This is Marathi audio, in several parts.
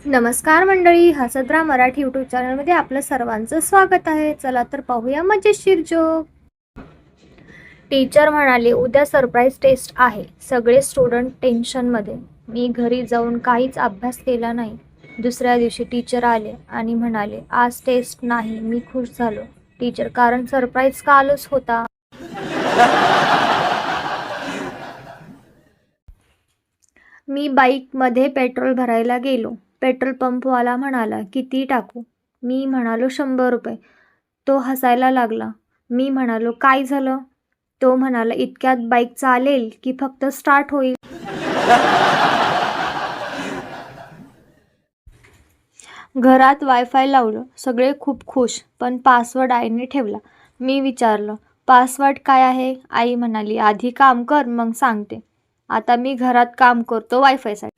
नमस्कार मंडळी, हसद्रा मराठी यूट्यूब चॅनलमध्ये आपलं सर्वांचं स्वागत आहे. चला तर पाहूया मजेशीर जोक. टीचर म्हणाले, उद्या सरप्राईज टेस्ट आहे. सगळे स्टुडंट टेन्शनमध्ये. मी घरी जाऊन काहीच अभ्यास केला नाही. दुसऱ्या दिवशी टीचर आले आणि म्हणाले, आज टेस्ट नाही. मी खुश झालो. टीचर, कारण सरप्राईज कालच होता. मी बाईकमध्ये पेट्रोल भरायला गेलो. पेट्रोल पंपवाला म्हणाला, किती टाकू? मी म्हणालो, 100 रुपये. तो हसायला लागला. मी म्हणालो, काय झालं? तो म्हणाला, इतक्यात बाईक चालेल की फक्त स्टार्ट होईल? घरात वायफाय लावलं. सगळे खूप खुश, पण पासवर्ड आईने ठेवला. मी विचारलं, पासवर्ड काय आहे? आई म्हणाली, आधी काम कर, मग सांगते. आता मी घरात काम करतो वायफायसाठी.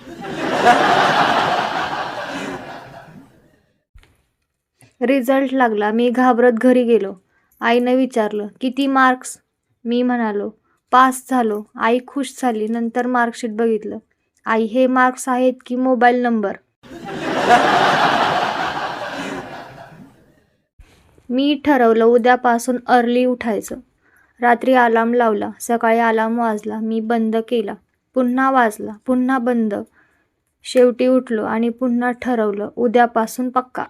रिझल्ट लागला. मी घाबरत घरी गेलो. आईने विचारलं, किती मार्क्स? मी म्हणालो, पास झालो. आई खुश झाली. नंतर मार्कशीट बघितलं. आई, हे मार्क्स आहेत की मोबाईल नंबर? मी ठरवलं, उद्यापासून अर्ली उठायचं. रात्री अलार्म लावला. सकाळी अलार्म वाजला. मी बंद केला. पुन्हा वाजला. पुन्हा बंद. शेवटी उठलो आणि पुन्हा ठरवलं, उद्यापासून पक्का.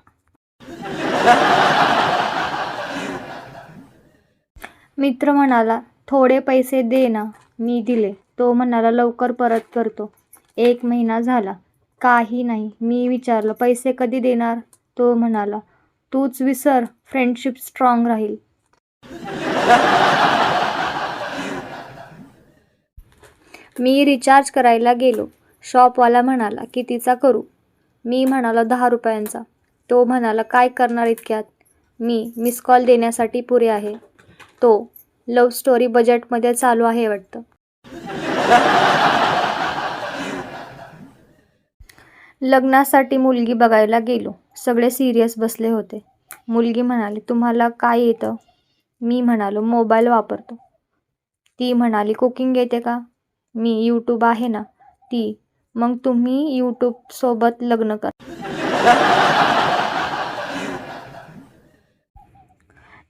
मित्र म्हणाला, थोडे पैसे दे ना. मी दिले. तो म्हणाला, लवकर परत करतो. 1 महिना झाला. काही नाही. मी विचारलं, पैसे कधी देणार? तो म्हणाला, तूच विसर, फ्रेंडशिप स्ट्रॉंग राहील. मी रिचार्ज करायला गेलो. शॉपवाला म्हणाला, कितीचा करू? मी म्हणालो, 10 रुपयांचा. तो म्हणाला, काय करणार इतक्यात? मी, मिस कॉल देण्यासाठी पुरे आहे. तो, लव्ह स्टोरी बजेटमध्ये चालू आहे वाटतं. लग्नासाठी मुलगी बघायला गेलो. सगळे सिरियस बसले होते. मुलगी म्हणाली, तुम्हाला काय येतं? मी म्हणालो, मोबाईल वापरतो. ती म्हणाली, कुकिंग येते का? मी, यूट्यूब आहे ना. ती, मग तुम्ही यूट्यूबसोबत लग्न करा.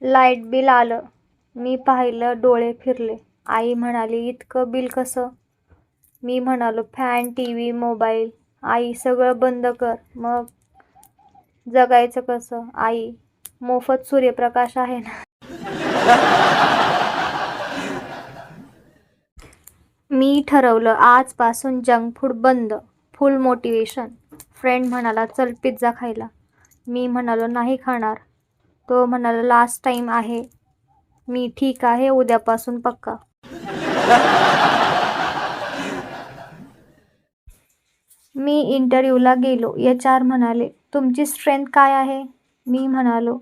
लाईट बिल आलं. मी पाहिलं, डोळे फिरले. आई म्हणाली, इतकं बिल कसं? मी म्हणालो, फॅन, टीव्ही, मोबाईल. आई, सगळं बंद कर. मग जगायचं कसं? आई, मोफत सूर्यप्रकाश आहे ना. मी ठरवलं, आजपासून जंक फूड बंद. फुल मोटिवेशन. फ्रेंड म्हणाला, चल पिझ्झा खायला. मी म्हणालो, नाही खाणार. तो म्हणाला, लास्ट टाईम आहे. मी, ठीक आहे, उद्यापासून पक्का. मी इंटरव्ह्यूला गेलो. HR म्हणाले, तुमची स्ट्रेंथ काय आहे? मी म्हणालो,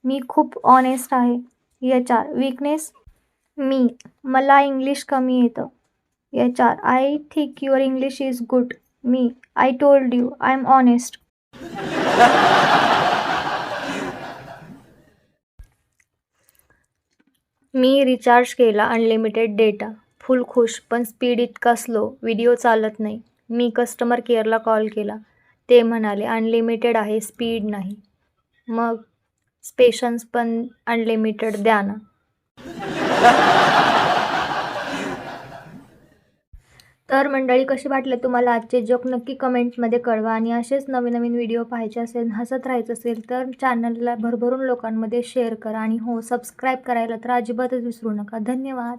मी खूप ऑनेस्ट आहे. HR, weakness? मी, मला इंग्लिश कमी येतं. HR, I think your English is good. Me, I told you, I am honest. Me recharge केला, अनलिमिटेड डेटा. फुल खुश, पण स्पीड इतका स्लो, व्हिडिओ चालत नाही. मी कस्टमर केअरला कॉल केला. ते म्हणाले, अनलिमिटेड आहे, स्पीड नाही. मग पेशन्स पण अनलिमिटेड द्या ना. तर मंडळी, कसे वाटले तुम्हाला आजचे जोक? नक्की कमेंट्समध्ये कळवा. आणि असेच नवीन नवीन व्हिडिओ पाहायचे असेल, हसत राहायचं असेल तर चॅनलला भरभरून लोकांमध्ये शेअर करा. आणि हो, सबस्क्राईब करायला तर अजिबातच विसरू नका. धन्यवाद.